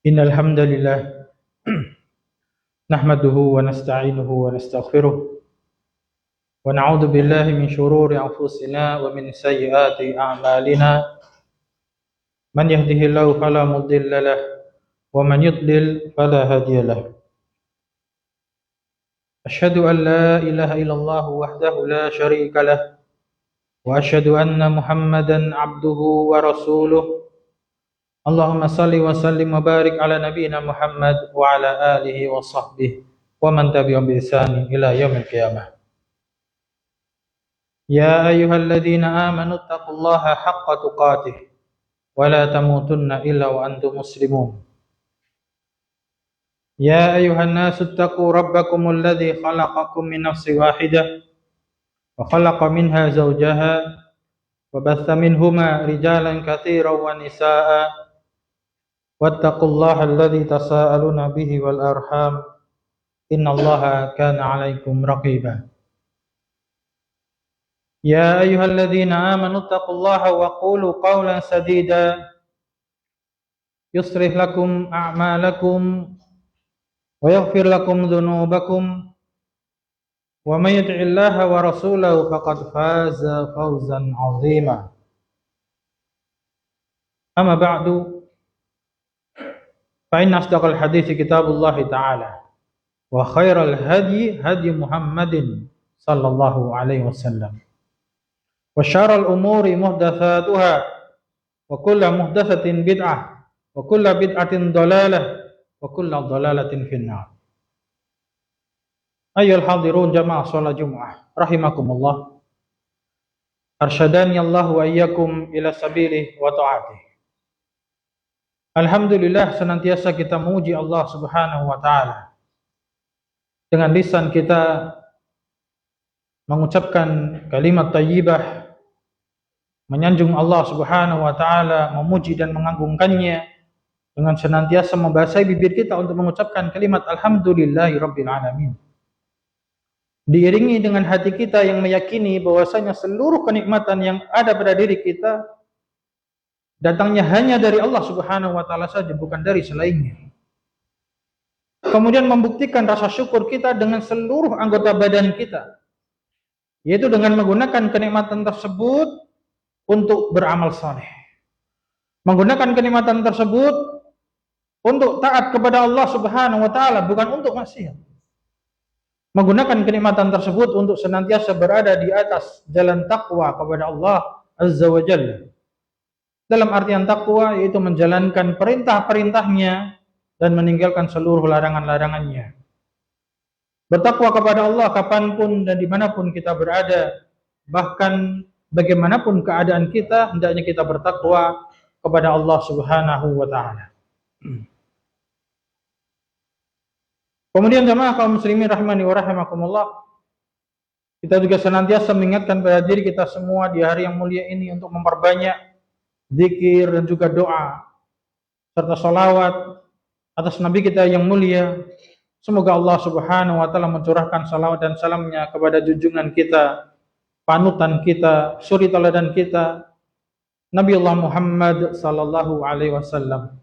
Innal hamdalillah nahmaduhu wa nasta'inuhu wa nastaghfiruh wa na'udzu billahi min shururi anfusina wa min sayyiati a'malina man yahdihillahu fala mudilla lahu wa man yudlil fala hadiya lahu. Asyhadu an la ilaha illallah wahdahu la syarika lahu wa asyhadu anna Muhammadan abduhu wa rasuluh. Allahumma salli wa sallim wa barik ala nabiyyina Muhammad wa ala alihi wa sahbihi wa man tabi'ahum bi ihsanin ila yaumil qiyamah. Ya ayyuhalladzina amanu taqullaha haqqa tuqatih wa la tamutunna illa wa antum muslimun. Ya ayyuhan nasu taqu rabbakumul ladzi khalaqakum min nafsin wahidah wa khalaqa minha zawjaha wa batha minhuma rijalan katsiran wa nisaa'a wattaqullaha alladzi tasaaluna bihi wal arham innallaha kana 'alaikum raqiba. Ya ayyuhalladzina amanu taqullaha wa qulu qawlan sadida yuslih lakum a'malakum wa yaghfir lakum dhunubakum wa may yuti'illaha wa rasulahu faqad faza fawzan 'azima. Amma ba'du, fa inna asdaqal hadithi kitabullah ta'ala wa khairal hadi hadi Muhammadin sallallahu alaihi wasallam wa syarrul umuri muhdatsatuha wa kullu muhdatsatin bid'ah wa kullu bid'atin dhalalah wa kullu dhalalatin finnar. Ayyuhal hadirun jamaah shalat Jumat rahimakumullah. Arsyadani Allah wa iyyakum ila sabilihi wa ta'atih. Alhamdulillah, senantiasa kita memuji Allah Subhanahu wa taala. Dengan lisan kita mengucapkan kalimat thayyibah, menyanjung Allah Subhanahu wa taala, memuji dan mengagungkannya, dengan senantiasa membasahi bibir kita untuk mengucapkan kalimat alhamdulillahirabbil alamin. Diiringi dengan hati kita yang meyakini bahwasanya seluruh kenikmatan yang ada pada diri kita datangnya hanya dari Allah Subhanahu wa taala saja, bukan dari selainnya. Kemudian membuktikan rasa syukur kita dengan seluruh anggota badan kita, yaitu dengan menggunakan kenikmatan tersebut untuk beramal saleh. Menggunakan kenikmatan tersebut untuk taat kepada Allah Subhanahu wa taala, bukan untuk maksiat. Menggunakan kenikmatan tersebut untuk senantiasa berada di atas jalan takwa kepada Allah Azza wa Jalla. Dalam artian takwa yaitu menjalankan perintah-perintahnya dan meninggalkan seluruh larangan-larangannya. Bertakwa kepada Allah kapanpun dan dimanapun kita berada, bahkan bagaimanapun keadaan kita, hendaknya kita bertakwa kepada Allah Subhanahu wa ta'ala. Kemudian jemaah kaum muslimin rahimani wa rahimakumullah, kita juga senantiasa mengingatkan pada diri kita semua di hari yang mulia ini untuk memperbanyak zikir dan juga doa serta salawat atas Nabi kita yang mulia. Semoga Allah Subhanahu wa taala mencurahkan salawat dan salamnya kepada junjungan kita, panutan kita, suri teladan kita, Nabi Allah Muhammad sallallahu alaihi wasallam,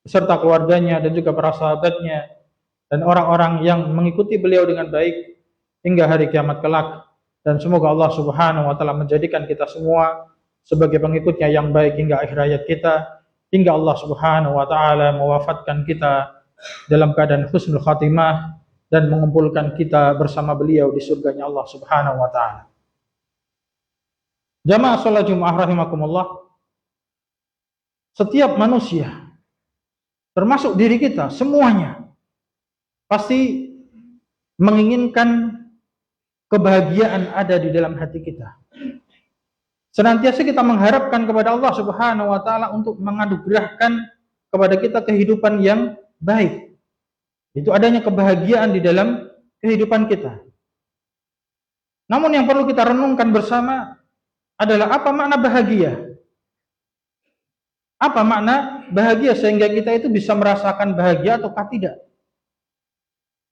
beserta keluarganya dan juga para sahabatnya dan orang-orang yang mengikuti beliau dengan baik hingga hari kiamat kelak. Dan semoga Allah Subhanahu wa taala menjadikan kita semua sebagai pengikutnya yang baik hingga akhir hayat kita, hingga Allah Subhanahu wa taala mewafatkan kita dalam keadaan husnul khatimah dan mengumpulkan kita bersama beliau di surganya Allah Subhanahu wa taala. Jamaah salat Jumat rahimakumullah, setiap manusia termasuk diri kita semuanya pasti menginginkan kebahagiaan ada di dalam hati kita. Senantiasa kita mengharapkan kepada Allah Subhanahu wa taala untuk menganugerahkan kepada kita kehidupan yang baik. Itu adanya kebahagiaan di dalam kehidupan kita. Namun yang perlu kita renungkan bersama adalah apa makna bahagia? Apa makna bahagia sehingga kita itu bisa merasakan bahagia ataukah tidak?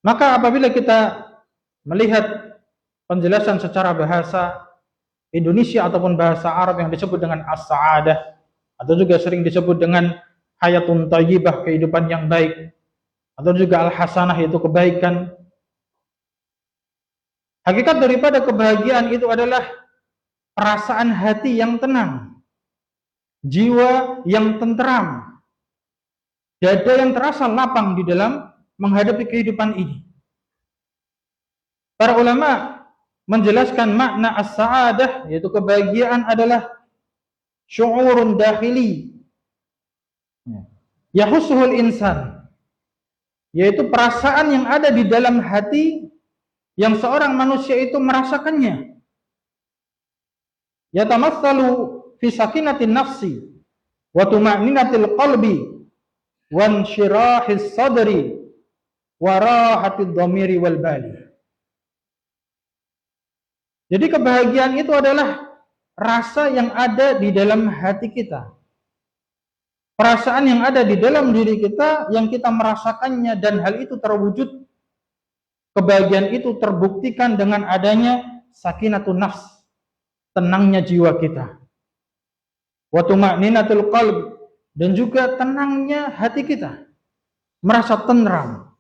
Maka apabila kita melihat penjelasan secara bahasa Indonesia ataupun bahasa Arab yang disebut dengan as-sa'adah atau juga sering disebut dengan hayatun thayyibah, kehidupan yang baik, atau juga al-hasanah, yaitu kebaikan. Hakikat daripada kebahagiaan itu adalah perasaan hati yang tenang, jiwa yang tentram, dada yang terasa lapang di dalam menghadapi kehidupan ini. Para ulama menjelaskan makna as-sa'adah, yaitu kebahagiaan adalah syu'urun dakhili yahussuhul insan, yaitu perasaan yang ada di dalam hati yang seorang manusia itu merasakannya. Yatamassalu fi sakinatin nafsi wa tuma'ninatil qalbi wa insyirahis sadri wa rahatid dhamiri wal bali. Jadi kebahagiaan itu adalah rasa yang ada di dalam hati kita. Perasaan yang ada di dalam diri kita yang kita merasakannya, dan hal itu terwujud. Kebahagiaan itu terbuktikan dengan adanya sakinatun nafs, tenangnya jiwa kita. Wa tuma'ninatul qalb, dan juga tenangnya hati kita, merasa tenteram.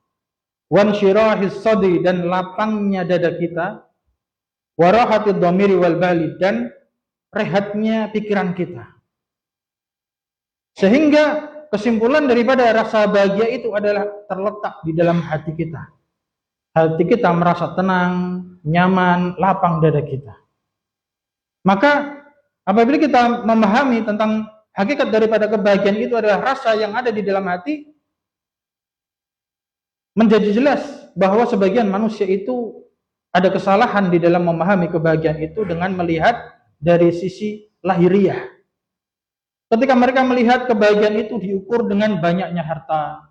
Wa insyirahis sadri, dan lapangnya dada kita. Warahatid dhamiri wal bali, dan rehatnya pikiran kita. Sehingga kesimpulan daripada rasa bahagia itu adalah terletak di dalam hati kita. Hati kita merasa tenang, nyaman, lapang dada kita. Maka apabila kita memahami tentang hakikat daripada kebahagiaan itu adalah rasa yang ada di dalam hati, menjadi jelas bahwa sebagian manusia itu ada kesalahan di dalam memahami kebahagiaan itu dengan melihat dari sisi lahiriah. Ketika mereka melihat kebahagiaan itu diukur dengan banyaknya harta,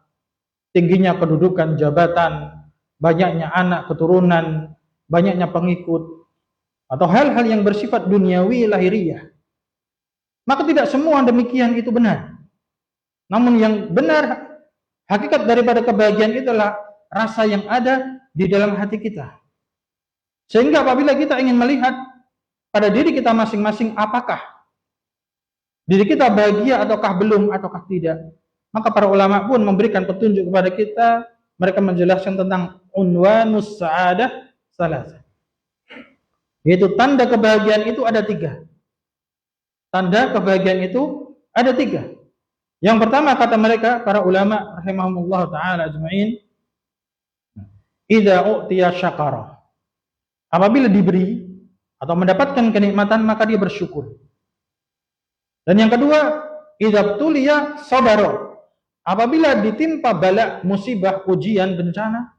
tingginya kedudukan, jabatan, banyaknya anak, keturunan, banyaknya pengikut, atau hal-hal yang bersifat duniawi lahiriah. Maka tidak semua demikian itu benar. Namun yang benar, hakikat daripada kebahagiaan itulah rasa yang ada di dalam hati kita. Sehingga apabila kita ingin melihat pada diri kita masing-masing, apakah diri kita bahagia ataukah belum, ataukah tidak, maka para ulama pun memberikan petunjuk kepada kita. Mereka menjelaskan tentang unwanus sa'adah salasah, yaitu tanda kebahagiaan itu ada 3. Tanda kebahagiaan itu ada 3. Yang pertama, kata mereka para ulama rahimahumullah ta'ala ajma'in, idza u'tiya syakara, apabila diberi atau mendapatkan kenikmatan maka dia bersyukur. Dan yang kedua, idza tuliya sabara, apabila ditimpa bala, musibah, ujian, bencana,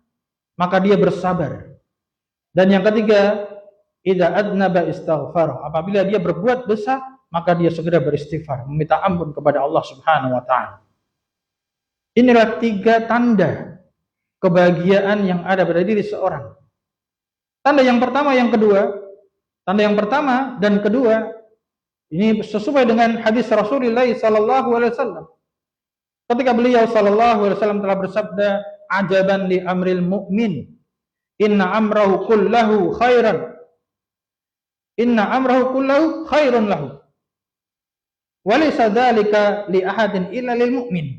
maka dia bersabar. Dan yang ketiga, idza adnaba istaghfar, apabila dia berbuat dosa maka dia segera beristighfar, meminta ampun kepada Allah Subhanahu wa taala. Inilah 3 tanda kebahagiaan yang ada pada diri seorang. Tanda yang pertama, yang kedua, tanda yang pertama dan kedua ini sesuai dengan hadis Rasulullah sallallahu alaihi wasallam. Ketika beliau sallallahu alaihi wasallam telah bersabda, "Ajaban li amril mu'min, inna amrahu kullahu khairan. Inna amrahu kullahu khairun lahu. Wa laysa dzalika li ahadin illa lil mu'min."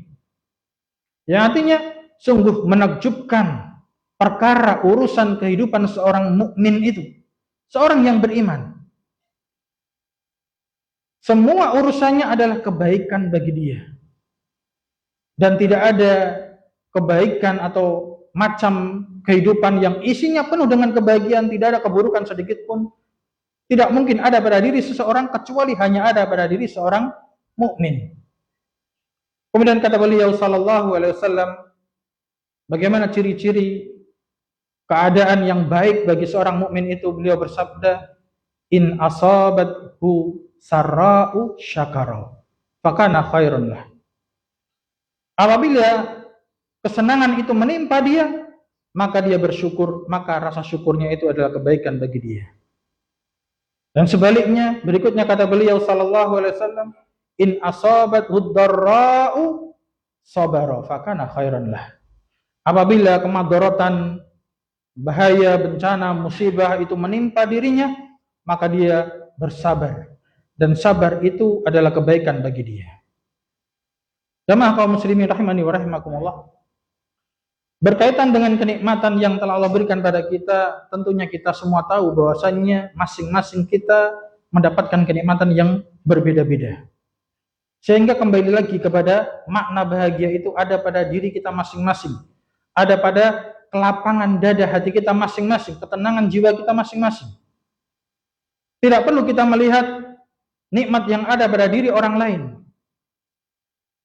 Yang artinya, sungguh menakjubkan perkara urusan kehidupan seorang mukmin itu, seorang yang beriman. Semua urusannya adalah kebaikan bagi dia. Dan tidak ada kebaikan atau macam kehidupan yang isinya penuh dengan kebahagiaan, tidak ada keburukan sedikit pun. Tidak mungkin ada pada diri seseorang kecuali hanya ada pada diri seorang mukmin. Kemudian kata beliau sallallahu alaihi wasallam, bagaimana ciri-ciri keadaan yang baik bagi seorang mukmin itu? Beliau bersabda, in asabathu sarra'u syakara fakana khairun lah. Apabila kesenangan itu menimpa dia, maka dia bersyukur, maka rasa syukurnya itu adalah kebaikan bagi dia. Dan sebaliknya, berikutnya kata beliau sallallahu alaihi wasallam, in asabathu dharra'u sabara fakana khairan lah. Apabila kemadharatan, bahaya, bencana, musibah itu menimpa dirinya, maka dia bersabar, dan sabar itu adalah kebaikan bagi dia. Jamaah kaum muslimin rahimani wa rahimakumullah. Berkaitan dengan kenikmatan yang telah Allah berikan pada kita, tentunya kita semua tahu bahwasannya masing-masing kita mendapatkan kenikmatan yang berbeda-beda. Sehingga kembali lagi kepada makna bahagia itu ada pada diri kita masing-masing. Ada pada kelapangan dada hati kita masing-masing, ketenangan jiwa kita masing-masing. Tidak perlu kita melihat nikmat yang ada pada diri orang lain.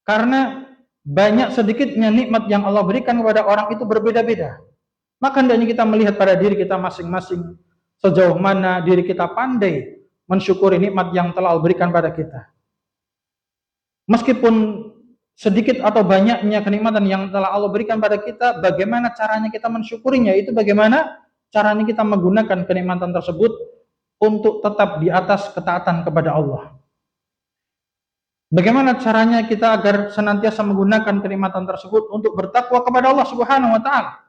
Karena banyak sedikitnya nikmat yang Allah berikan kepada orang itu berbeda-beda. Maka hendaknya kita melihat pada diri kita masing-masing, sejauh mana diri kita pandai mensyukuri nikmat yang telah Allah berikan pada kita. Meskipun sedikit atau banyaknya kenikmatan yang telah Allah berikan pada kita, bagaimana caranya kita mensyukurinya, itu bagaimana caranya kita menggunakan kenikmatan tersebut untuk tetap di atas ketaatan kepada Allah. Bagaimana caranya kita agar senantiasa menggunakan kenikmatan tersebut untuk bertakwa kepada Allah Subhanahu wa taala.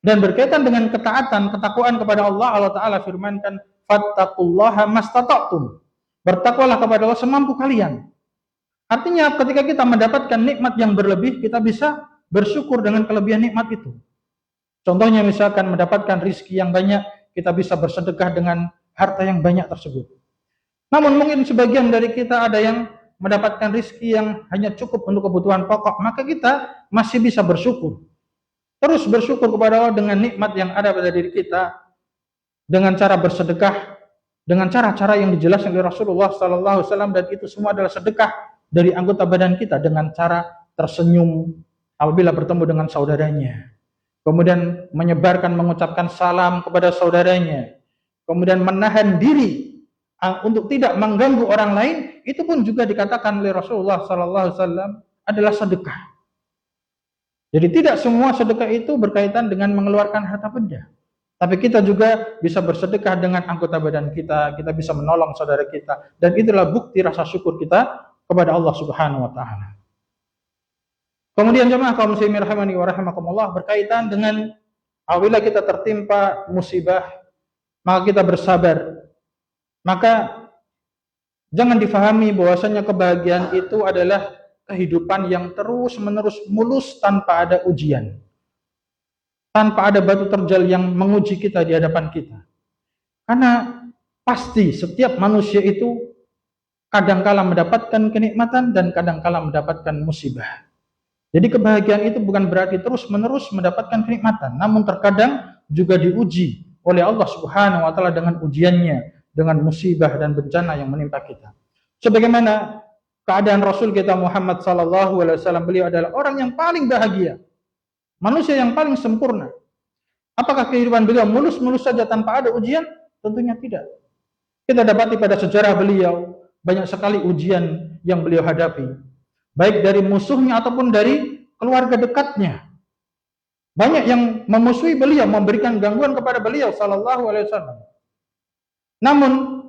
Dan berkaitan dengan ketaatan, ketakwaan kepada Allah, Allah taala firmankan, "Fattaqullaha mastata'tum." Bertakwalah kepada Allah semampu kalian. Artinya ketika kita mendapatkan nikmat yang berlebih, kita bisa bersyukur dengan kelebihan nikmat itu. Contohnya misalkan mendapatkan rizki yang banyak, kita bisa bersedekah dengan harta yang banyak tersebut. Namun mungkin sebagian dari kita ada yang mendapatkan rizki yang hanya cukup untuk kebutuhan pokok, maka kita masih bisa bersyukur. Terus bersyukur kepada Allah dengan nikmat yang ada pada diri kita, dengan cara bersedekah, dengan cara-cara yang dijelaskan oleh Rasulullah SAW, dan itu semua adalah sedekah dari anggota badan kita, dengan cara tersenyum apabila bertemu dengan saudaranya, kemudian menyebarkan, mengucapkan salam kepada saudaranya, kemudian menahan diri untuk tidak mengganggu orang lain, itu pun juga dikatakan oleh Rasulullah SAW adalah sedekah. Jadi tidak semua sedekah itu berkaitan dengan mengeluarkan harta benda, tapi kita juga bisa bersedekah dengan anggota badan kita, kita bisa menolong saudara kita, dan itulah bukti rasa syukur kita kepada Allah Subhanahu wa taala. Kemudian jemaah kaum muslimin rahimani wa rahimakumullah, berkaitan dengan apabila kita tertimpa musibah, maka kita bersabar. Maka jangan difahami bahwasanya kebahagiaan itu adalah kehidupan yang terus-menerus mulus tanpa ada ujian, tanpa ada batu terjal yang menguji kita di hadapan kita. Karena pasti setiap manusia itu kadangkala mendapatkan kenikmatan dan kadangkala mendapatkan musibah. Jadi kebahagiaan itu bukan berarti terus-menerus mendapatkan kenikmatan, namun terkadang juga diuji oleh Allah Subhanahu wa taala dengan ujiannya, dengan musibah dan bencana yang menimpa kita. Sebagaimana keadaan Rasul kita Muhammad SAW, beliau adalah orang yang paling bahagia, manusia yang paling sempurna. Apakah kehidupan beliau mulus-mulus saja tanpa ada ujian? Tentunya tidak. Kita dapati pada sejarah beliau banyak sekali ujian yang beliau hadapi, baik dari musuhnya ataupun dari keluarga dekatnya. Banyak yang memusuhi beliau, memberikan gangguan kepada beliau SAW. Namun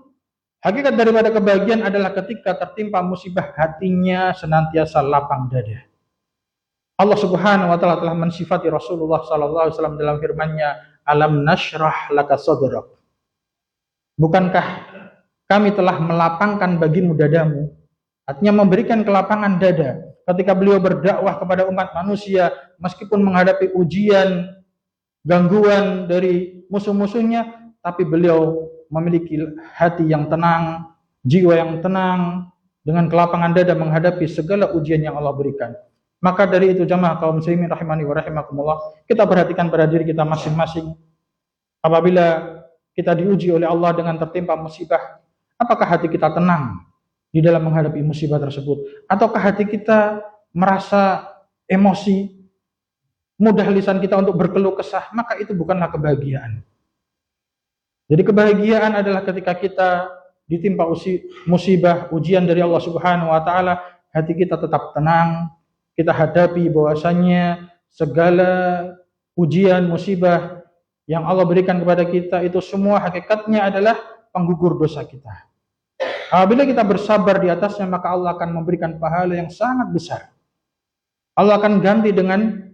hakikat daripada kebahagiaan adalah ketika tertimpa musibah, hatinya senantiasa lapang dada. Allah Subhanahu wa taala telah mensifati Rasulullah SAW dalam firman-Nya, "Alam nashrah laka sadrak." Bukankah kami telah melapangkan bagimu dadamu? Artinya memberikan kelapangan dada ketika beliau berdakwah kepada umat manusia, meskipun menghadapi ujian, gangguan dari musuh-musuhnya, tapi beliau memiliki hati yang tenang, jiwa yang tenang, dengan kelapangan dada menghadapi segala ujian yang Allah berikan. Maka dari itu jamaah kaum muslimin rahimani wa rahimakumullah, kita perhatikan pada diri kita masing-masing. Apabila kita diuji oleh Allah dengan tertimpa musibah, apakah hati kita tenang di dalam menghadapi musibah tersebut? Ataukah hati kita merasa emosi, mudah lisan kita untuk berkeluh kesah? Maka itu bukanlah kebahagiaan. Jadi kebahagiaan adalah ketika kita ditimpa musibah, ujian dari Allah Subhanahu wa taala, hati kita tetap tenang, kita hadapi bahwasannya segala ujian, musibah yang Allah berikan kepada kita itu semua hakikatnya adalah penggugur dosa kita. Apabila kita bersabar di atasnya, maka Allah akan memberikan pahala yang sangat besar. Allah akan ganti dengan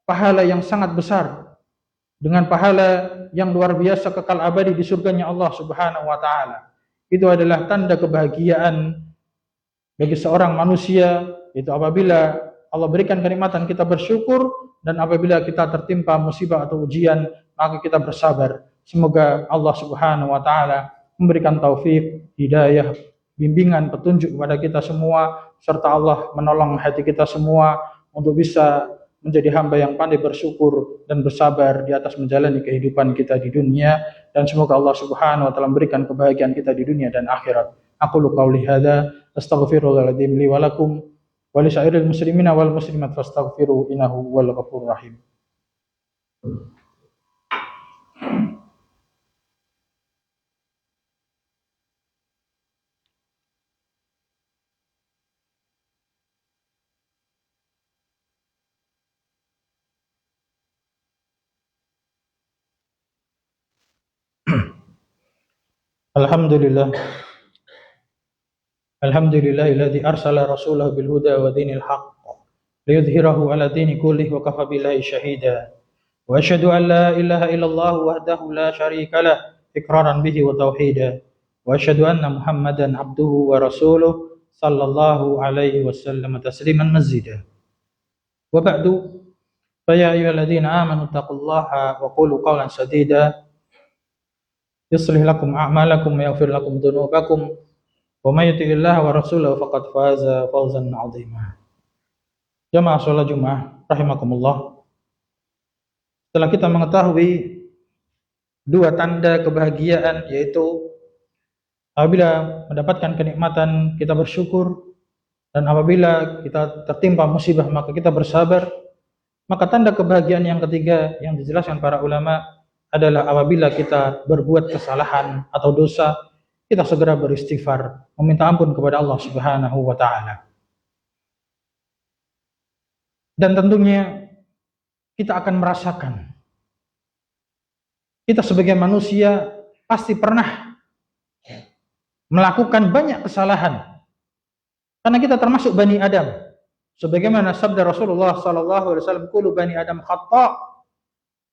pahala yang sangat besar, dengan pahala yang luar biasa kekal abadi di surganya Allah Subhanahu wa taala. Itu adalah tanda kebahagiaan bagi seorang manusia yaitu apabila Allah berikan kenikmatan kita bersyukur, dan apabila kita tertimpa musibah atau ujian maka kita bersabar. Semoga Allah Subhanahu wa taala memberikan taufik, hidayah, bimbingan, petunjuk kepada kita semua, serta Allah menolong hati kita semua untuk bisa menjadi hamba yang pandai bersyukur dan bersabar di atas menjalani kehidupan kita di dunia, dan semoga Allah Subhanahu wa taala memberikan kebahagiaan kita di dunia dan akhirat. Aqulu qauli hadza astaghfirullahaladzim li wa lakum wa li sairil muslimina wal muslimat fastaghfiru innahu wal ghafurur rahim. Alhamdulillah. Alhamdulillahilladzi arsala rasulahu bil huda wa dinil haqq liyudhhirahu 'ala dini kullih wa kafa billahi shahida. Wa asyhadu an la ilaha illallah wahdahu la syarika lah iqraran bihi wa tauhida. Wa asyhadu anna Muhammadan abduhu wa rasuluh sallallahu alaihi wasallam tasliman mazida. Wa ba'du, fa ya ayyuhalladzina amanu taqullaha wa qulu qawlan sadida yuslih lakum a'malakum wa yaghfir lakum dhunubakum wa may yuti'illaha wa rasulahu faqad faza fawzan 'azima. Jamaah salat Jumat rahimakumullah. Setelah kita mengetahui dua tanda kebahagiaan, yaitu apabila mendapatkan kenikmatan kita bersyukur, dan apabila kita tertimpa musibah maka kita bersabar, maka tanda kebahagiaan yang ketiga yang dijelaskan para ulama adalah apabila kita berbuat kesalahan atau dosa, kita segera beristighfar, meminta ampun kepada Allah Subhanahu wa taala. Dan tentunya kita akan merasakan, kita sebagai manusia pasti pernah melakukan banyak kesalahan, karena kita termasuk Bani Adam. Sebagaimana sabda Rasulullah sallallahu alaihi wasallam, kullu bani Adam khata'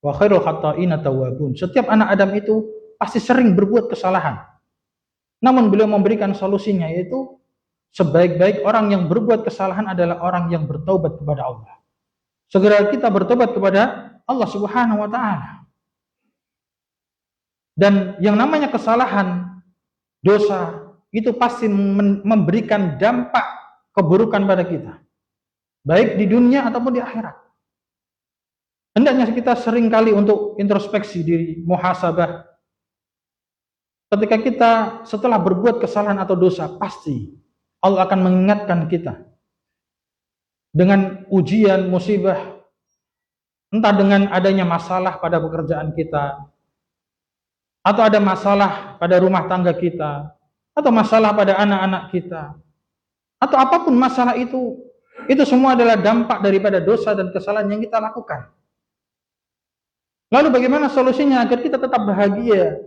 wa khairul khata'ina tawwabun. Setiap anak Adam itu pasti sering berbuat kesalahan. Namun beliau memberikan solusinya, yaitu sebaik-baik orang yang berbuat kesalahan adalah orang yang bertaubat kepada Allah. Segera kita bertobat kepada Allah Subhanahu wa taala. Dan yang namanya kesalahan, dosa, itu pasti memberikan dampak keburukan pada kita, baik di dunia ataupun di akhirat. Hendaknya kita sering kali untuk introspeksi diri, muhasabah. Ketika kita setelah berbuat kesalahan atau dosa, pasti Allah akan mengingatkan kita dengan ujian, musibah, entah dengan adanya masalah pada pekerjaan kita, atau ada masalah pada rumah tangga kita, atau masalah pada anak-anak kita, atau apapun masalah itu semua adalah dampak daripada dosa dan kesalahan yang kita lakukan. Lalu bagaimana solusinya agar kita tetap bahagia?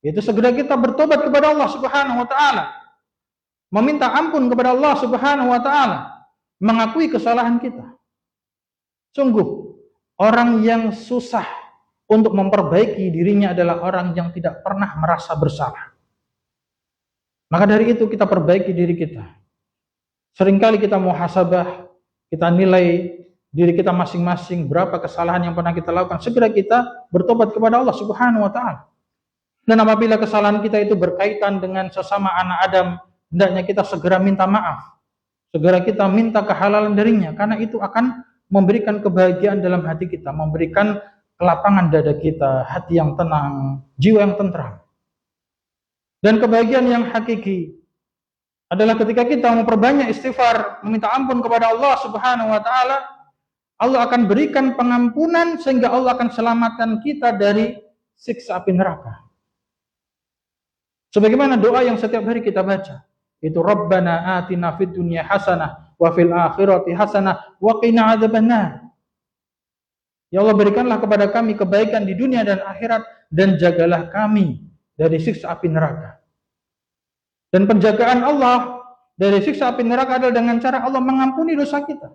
Yaitu segera kita bertobat kepada Allah Subhanahu wa taala, meminta ampun kepada Allah Subhanahu wa taala, mengakui kesalahan kita. Sungguh orang yang susah untuk memperbaiki dirinya adalah orang yang tidak pernah merasa bersalah. Maka dari itu kita perbaiki diri kita. Seringkali kita muhasabah, kita nilai diri kita masing-masing, berapa kesalahan yang pernah kita lakukan, segera kita bertobat kepada Allah Subhanahu wa taala. Dan apabila kesalahan kita itu berkaitan dengan sesama anak Adam, hendaknya kita segera minta maaf. Segera kita minta kehalalan darinya, karena itu akan memberikan kebahagiaan dalam hati kita, memberikan kelapangan dada kita, hati yang tenang, jiwa yang tentram. Dan kebahagiaan yang hakiki adalah ketika kita memperbanyak istighfar, meminta ampun kepada Allah Subhanahu wa taala. Allah akan berikan pengampunan sehingga Allah akan selamatkan kita dari siksa api neraka. Sebagaimana doa yang setiap hari kita baca, itu Rabbana atina fid dunya hasanah wa fil akhirati hasanah wa qina adzabannar. Ya Allah, berikanlah kepada kami kebaikan di dunia dan akhirat, dan jagalah kami dari siksa api neraka. Dan penjagaan Allah dari siksa api neraka adalah dengan cara Allah mengampuni dosa kita.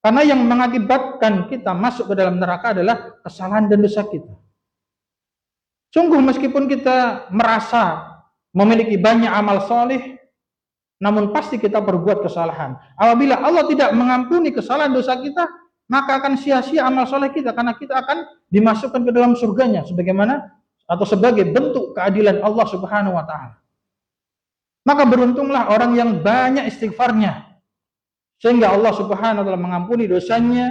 Karena yang mengakibatkan kita masuk ke dalam neraka adalah kesalahan dan dosa kita. Sungguh meskipun kita merasa memiliki banyak amal soleh, namun pasti kita berbuat kesalahan. Apabila Allah tidak mengampuni kesalahan dosa kita, maka akan sia-sia amal soleh kita, karena kita akan dimasukkan ke dalam surganya sebagaimana atau sebagai bentuk keadilan Allah Subhanahu wa taala. Maka beruntunglah orang yang banyak istighfarnya, sehingga Allah Subhanahu wa taala mengampuni dosanya,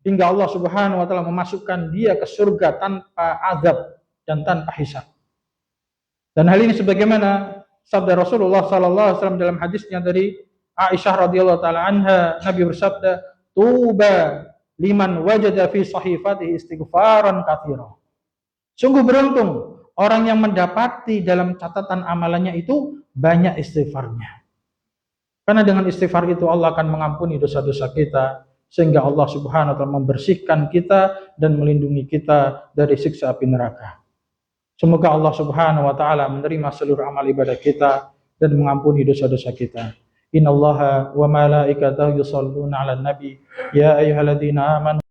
hingga Allah Subhanahu wa taala memasukkan dia ke surga tanpa azab dan tanpa hisab. Dan hal ini sebagaimana sabda Rasulullah sallallahu alaihi wasallam dalam hadisnya dari Aisyah radhiyallahu taala anha, Nabi bersabda, "Tuba liman wajada fi sahifatihi istighfaran katsira." Sungguh beruntung orang yang mendapati dalam catatan amalannya itu banyak istighfarnya. Karena dengan istighfar itu Allah akan mengampuni dosa-dosa kita, sehingga Allah Subhanahu wa taala membersihkan kita dan melindungi kita dari siksa api neraka. Semoga Allah Subhanahu wa taala menerima seluruh amal ibadah kita dan mengampuni dosa-dosa kita. Innallaha wa malaikatahu yusholluna 'alan nabi ya ayyuhalladzina amanu